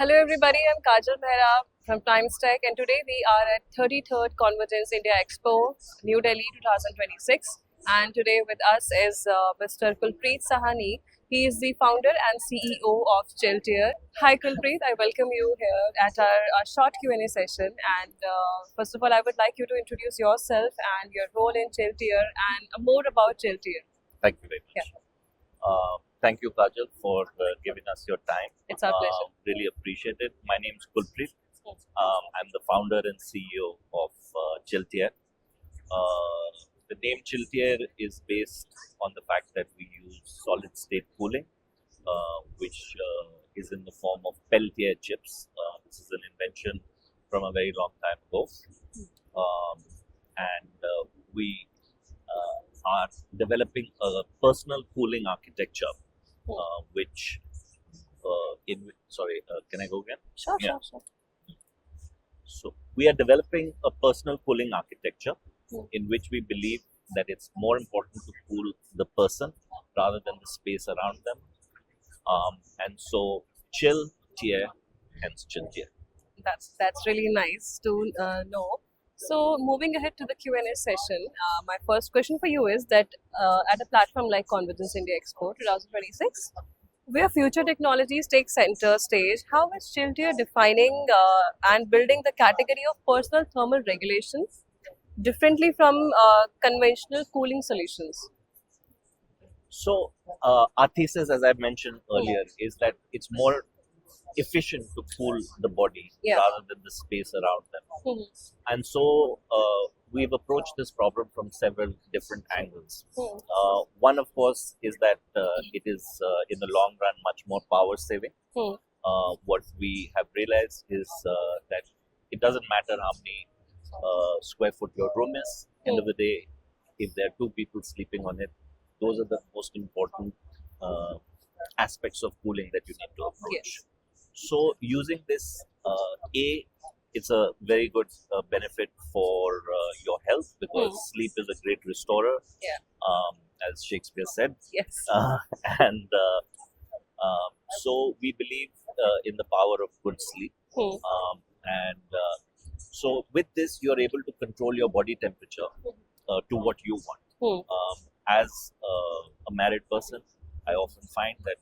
Hello everybody, I'm Kajal Mehra from TimesTech and today we are at 33rd Convergence India Expo, New Delhi 2026, and today with us is Mr. Kulpreet Sahni. He is the founder and CEO of CHILTIER. Hi Kulpreet, I welcome you here at our short Q&A session, and first of all I would like you to introduce yourself and your role in CHILTIER and more about CHILTIER. Thank you very much. Thank you, Kajal, for giving us your time. It's our pleasure. Really appreciate it. My name is Kulpreet. I'm the founder and CEO of CHILTIER. The name CHILTIER is based on the fact that we use solid state cooling, which is in the form of Peltier chips. This is an invention from a very long time ago. We are developing a personal cooling architecture, which can I go again? Sure. So we are developing a personal cooling architecture in which we believe that it's more important to cool the person rather than the space around them. And so CHILTIER, hence CHILTIER. That's really nice to know. So moving ahead to the Q&A session, my first question for you is that at a platform like Convergence India Expo 2026, where future technologies take center stage, how is CHILTIER defining and building the category of personal thermal regulations differently from conventional cooling solutions? So our thesis, as I mentioned earlier, is that it's more efficient to cool the body rather than the space around them. And so we've approached this problem from several different angles. One, of course, is that it is in the long run much more power saving. What we have realized is that it doesn't matter how many square foot your room is. End of the day, if there are two people sleeping on it, those are the most important aspects of cooling that you need to approach. So using this, it's a very good benefit for your health because sleep is a great restorer, as Shakespeare said. Yes. So we believe in the power of good sleep. So with this, you're able to control your body temperature to what you want. As a married person, I often find that,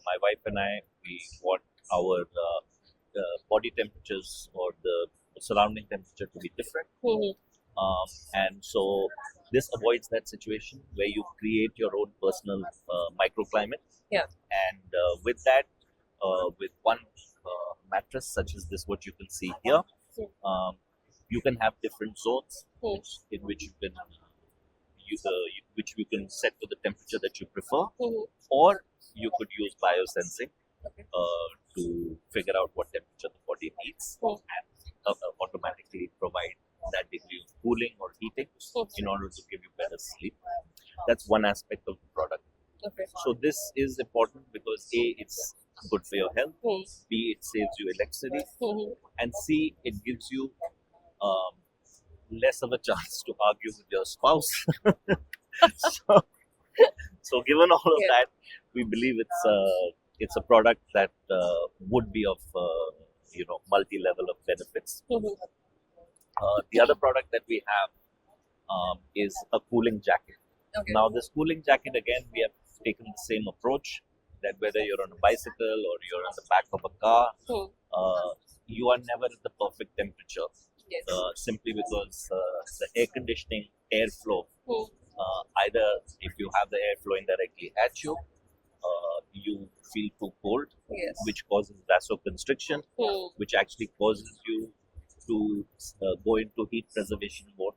my wife and I, we want our body temperatures or the surrounding temperature to be different. And so this avoids that situation where you create your own personal microclimate. And with that, with one mattress such as this, what you can see here, you can have different zones in which you can which you can set to the temperature that you prefer, or you could use biosensing to figure out what temperature the body needs and automatically provide that degree of cooling or heating in order to give you better sleep. That's one aspect of the product. So this is important because A, it's good for your health, B, it saves you electricity, and C, it gives you less of a chance to argue with your spouse. So given all of that, we believe it's a product that would be of multi-level of benefits. The other product that we have is a cooling jacket. Now this cooling jacket, again, we have taken the same approach that whether you're on a bicycle or you're on the back of a car, you are never at the perfect temperature. Simply because the air conditioning airflow, either if you have the air flowing directly at you, you feel too cold, which causes vasoconstriction, which actually causes you to go into heat preservation mode.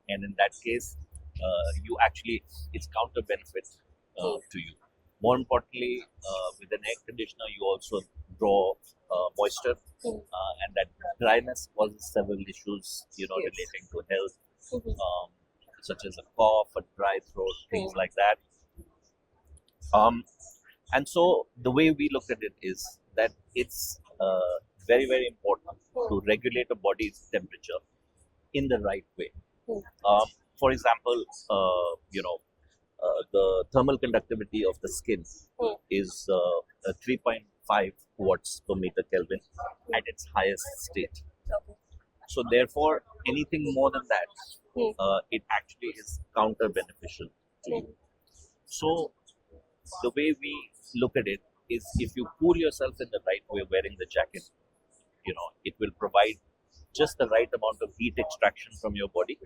And in that case, it's counter benefit to you. More importantly, with an air conditioner, you also draw moisture, and that dryness causes several issues, relating to health, such as a cough, a dry throat, things like that. And so the way we look at it is that it's very, very important to regulate a body's temperature in the right way. For example, the thermal conductivity of the skin is 3.5 watts per meter Kelvin at its highest state. Okay. So therefore, anything more than that, Hmm. it actually is counter beneficial to you. So the way we look at it is, if you cool yourself in the right way wearing the jacket, it will provide just the right amount of heat extraction from your body.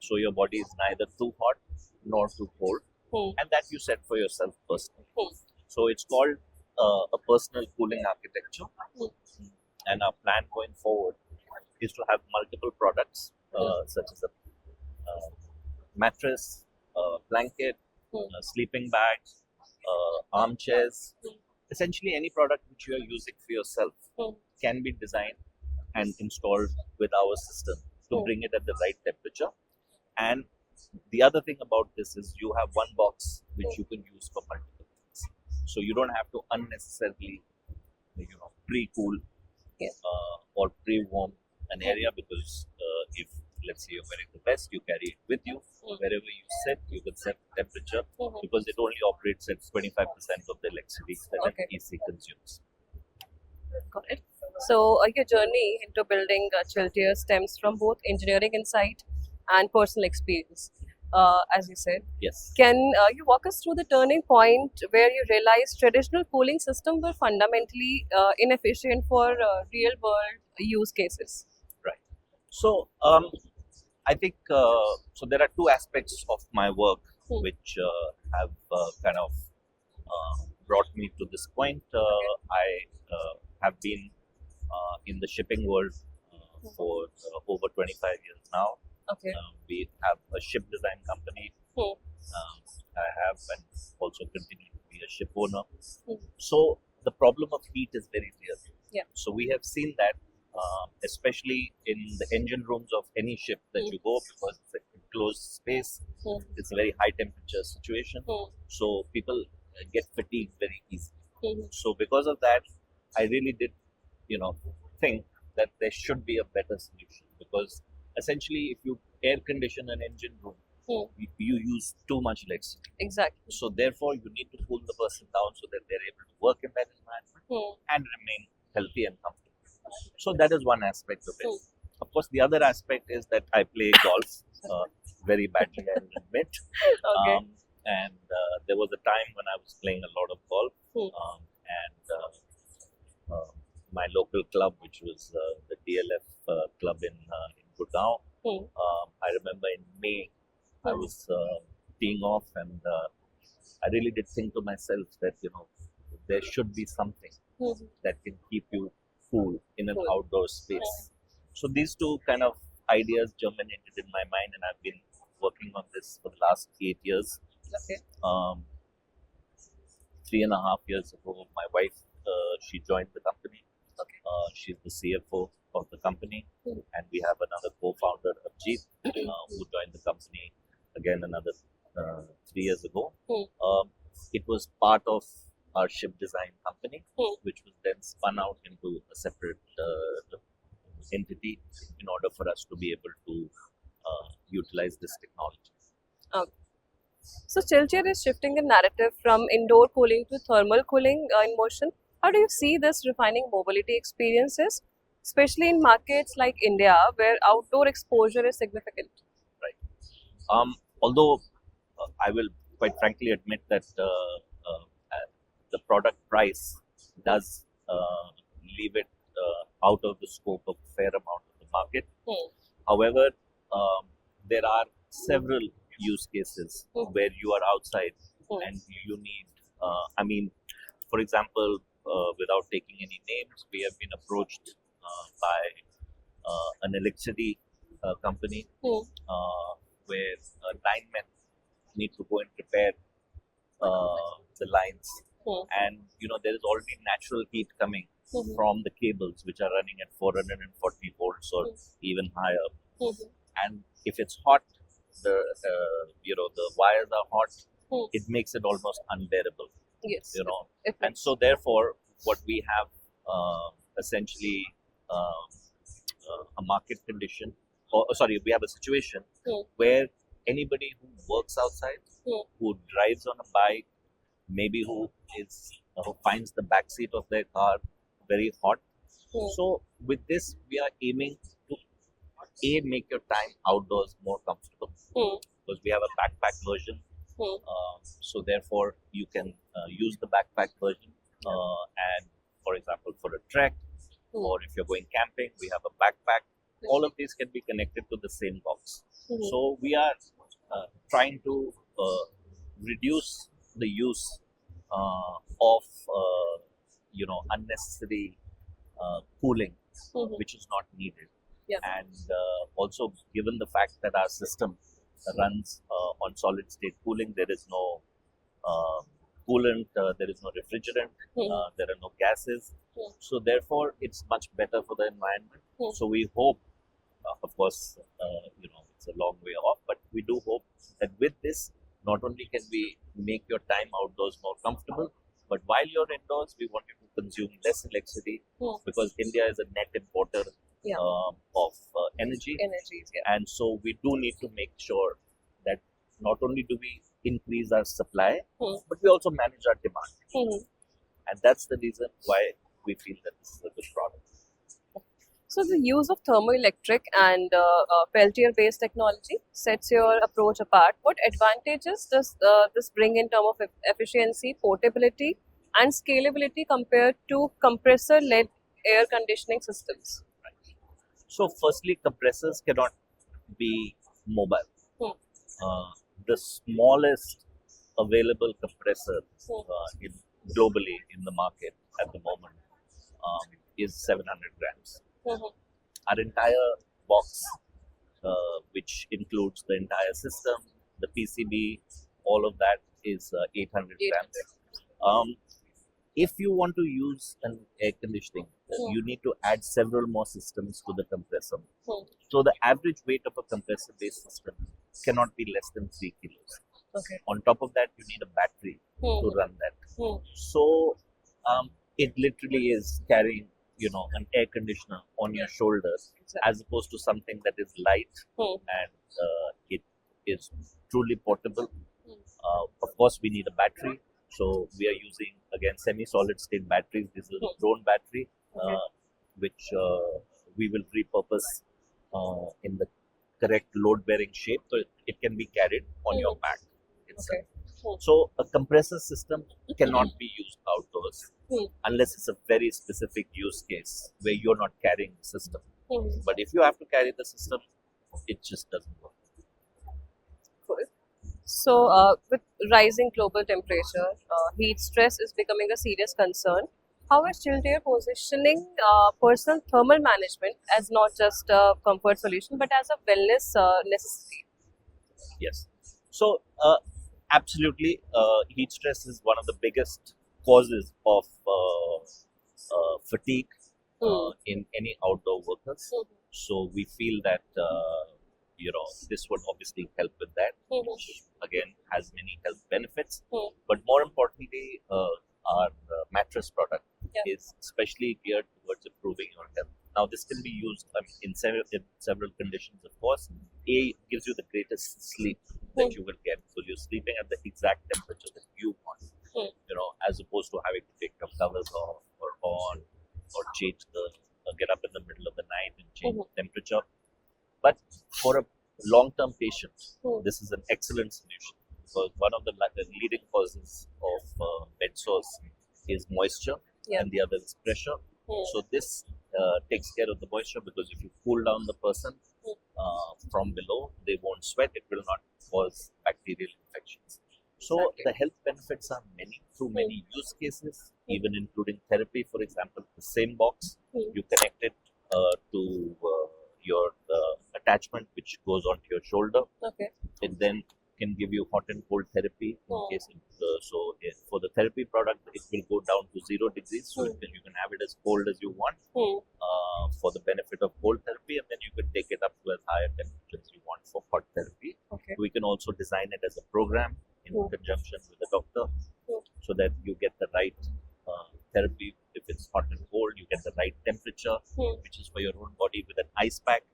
So your body is neither too hot nor too cold, and that you set for yourself personally. So it's called a personal cooling architecture, and our plan going forward is to have multiple products, such as a mattress, blanket, sleeping bags, armchairs. Essentially, any product which you are using for yourself can be designed and installed with our system to bring it at the right temperature. And the other thing about this is, you have one box which you can use for multiple things. So you don't have to unnecessarily, pre-cool or pre-warm an area, because if, let's say, you're wearing the vest, you carry it with you. Wherever you sit, you can set the temperature, because it only operates at 25% of the electricity that an AC consumes. Got it. So your journey into building CHILTIER stems from both engineering insight and personal experience, as you said. Yes. Can you walk us through the turning point where you realized traditional cooling systems were fundamentally inefficient for real world use cases? Right. So I think so. There are two aspects of my work which have kind of brought me to this point. I have been in the shipping world for over 25 years now. Okay. We have a ship design company. I have and also continue to be a ship owner. So the problem of heat is very real. Yeah. So we have seen that, especially in the engine rooms of any ship that you go, because it's a closed space, it's a very high temperature situation. So people get fatigued very easily. So because of that, I really did, think that there should be a better solution, because essentially, if you air condition an engine room, you use too much electricity. Exactly. So therefore, you need to cool the person down so that they're able to work in that environment and remain healthy and comfortable. So that is one aspect of it. Of course, the other aspect is that I play golf very badly, I will admit. Okay. And there was a time when I was playing a lot of golf, and my local club, which was the DLF club in Gurgaon. I remember in May, I was teeing off, and I really did think to myself that there should be something that can keep you cool in an outdoor space. So these two kind of ideas germinated in my mind, and I've been working on this for the last 8 years. Okay. 3.5 years ago, my wife, she joined the company. She's the CFO of the company, and we have another co-founder, Abjeet, who joined the company again another 3 years ago. It was part of our ship design company, which was then spun out into a separate entity in order for us to be able to utilize this technology. Okay. So CHILTIER is shifting the narrative from indoor cooling to thermal cooling in motion. How do you see this refining mobility experiences, especially in markets like India, where outdoor exposure is significant? Right. Although I will quite frankly admit that the product price does leave it out of the scope of a fair amount of the market. However, there are several use cases where you are outside and you need, for example, without taking any names, we have been approached by an electricity company where linemen need to go and repair the lines, and there is already natural heat coming from the cables which are running at 440 volts or even higher, and if it's hot, the wires are hot, it makes it almost unbearable. Yes. And so therefore what we have essentially a market condition, we have a situation where anybody who works outside, who drives on a bike, maybe who is finds the back seat of their car very hot. Hmm. So with this, we are aiming to make your time outdoors more comfortable, because we have a backpack version. So therefore, you can use the backpack version, and for example, for a trek, or if you're going camping, we have a backpack. All of these can be connected to the same box. So we are trying to reduce the use of unnecessary cooling, which is not needed. Yeah. And also, given the fact that our system runs on solid state cooling, there is no coolant, there is no refrigerant, there are no gases. So therefore, it's much better for the environment. So we hope, of course, it's a long way off, but we do hope that with this, not only can we make your time outdoors more comfortable, but while you're indoors, we want you to consume less electricity, because India is a net importer of energy. And so we do need to make sure that not only do we increase our supply, but we also manage our demand. And that's the reason why we feel that this is a good product. So the use of thermoelectric and Peltier-based technology sets your approach apart. What advantages does this bring in terms of efficiency, portability, and scalability compared to compressor-led air conditioning systems? So firstly, compressors cannot be mobile. The smallest available compressor globally in the market at the moment is 700 grams. Our entire box, which includes the entire system, the PCB, all of that is 800 grams. If you want to use an air conditioning, you need to add several more systems to the compressor. So the average weight of a compressor-based system cannot be less than 3 kilos. On top of that, you need a battery to run that. So it literally is carrying, an air conditioner on your shoulders, as opposed to something that is light and it is truly portable. Of course, we need a battery. So we are using, again, semi-solid state batteries. This is a drone battery, which we will repurpose in the correct load-bearing shape, so it can be carried on your back itself. So a compressor system cannot be used outdoors unless it's a very specific use case where you're not carrying the system. But if you have to carry the system, it just doesn't work. So, with rising global temperature, heat stress is becoming a serious concern. How is CHILTIER positioning personal thermal management as not just a comfort solution but as a wellness necessity? Yes. So, absolutely, heat stress is one of the biggest causes of fatigue in any outdoor workers. So, we feel that this would obviously help with that, which again has many health benefits. But more importantly, our mattress product is especially geared towards improving your health. Now, this can be used in several conditions, of course. A, gives you the greatest sleep that you will get. So you're sleeping at the exact temperature that you want, as opposed to having to take your covers off or on, or get up in the middle of the night and change the temperature. But for a long-term patient, this is an excellent solution, because one of the leading causes of bed sores is moisture, and the other is pressure. So this takes care of the moisture, because if you cool down the person from below, they won't sweat. It will not cause bacterial infections. So the health benefits are many through many use cases, even including therapy. For example, the same box, you connect it to your attachment, which goes onto your shoulder. It then can give you hot and cold therapy in case for the therapy product, it will go down to 0 degrees, so you can have it as cold as you want for the benefit of cold therapy, and then you can take it up to as higher temperatures you want for hot therapy. We can also design it as a program in conjunction with the doctor, so that you get the right therapy. If it's hot and cold, you get the right temperature, which is for your own body. With an ice pack,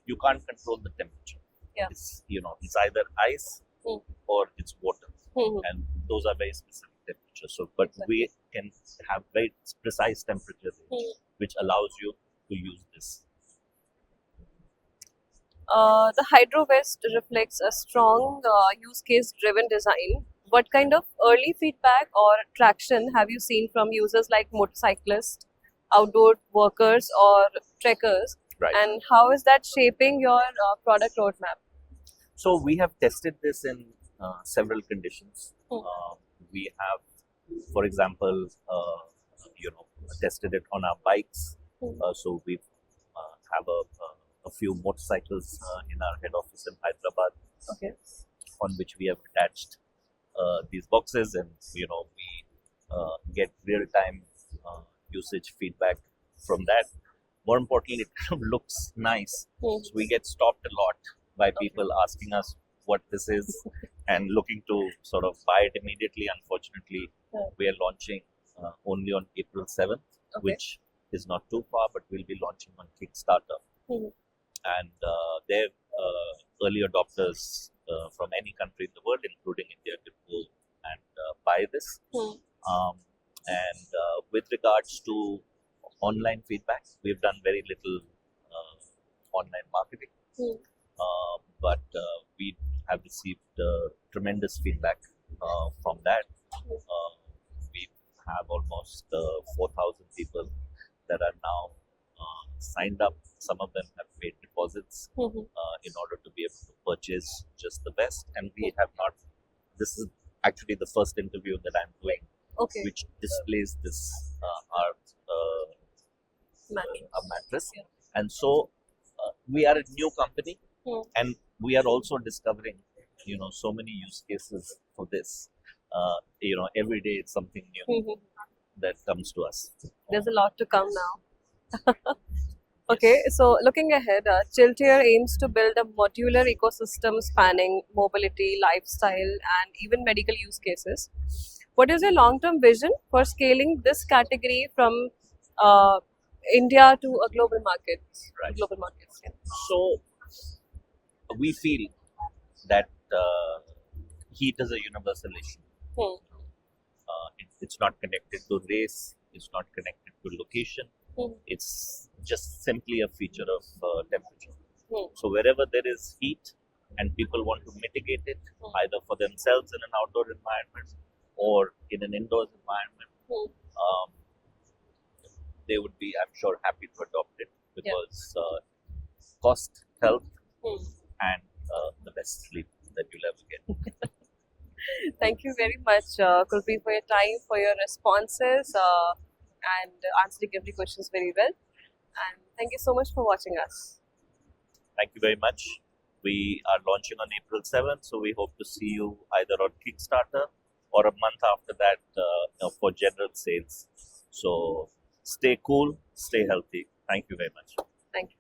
you can't control the temperature. It's either ice or it's water, and those are very specific temperatures. temperature. So, but we can have very precise temperature range, which allows you to use this. The Hydro Vest reflects a strong use case driven design. What kind of early feedback or traction have you seen from users like motorcyclists, outdoor workers, or trekkers? Right. And how is that shaping your product roadmap? So we have tested this in several conditions. We have, for example, tested it on our bikes. So we have a few motorcycles in our head office in Hyderabad, Okay. on which we have attached these boxes, and we get real-time usage feedback from that. More importantly, it kind of looks nice. So we get stopped a lot by people asking us what this is and looking to sort of buy it immediately. Unfortunately, we are launching only on April 7th, which is not too far, but we'll be launching on Kickstarter. And they're early adopters from any country in the world, including India, can go and buy this. And with regards to online feedback, we've done very little online marketing, but we have received tremendous feedback from that. We have almost 4,000 people that are now signed up. Some of them have paid deposits in order to be able to purchase just the vest, and we have not. This is actually the first interview that I'm doing, which displays this mattress. And so we are a new company, and we are also discovering, so many use cases for this. Every day it's something new that comes to us. There's a lot to come now. Okay, so looking ahead, CHILTIER aims to build a modular ecosystem spanning mobility, lifestyle, and even medical use cases. What is your long-term vision for scaling this category from India to a global market? Right. Global markets. Yeah. So we feel that heat is a universal issue. It's not connected to race. It's not connected to location. It's just simply a feature of temperature. So wherever there is heat and people want to mitigate it, either for themselves in an outdoor environment or in an indoors environment, they would be, I'm sure, happy to adopt it because cost, health, and the best sleep that you'll ever get. Thank you very much, Kulpreet, for your time, for your responses, and answering every questions very well. And thank you so much for watching us. Thank you very much. We are launching on April 7th, so we hope to see you either on Kickstarter or a month after that for general sales. So stay cool, stay healthy. Thank you very much. Thank you.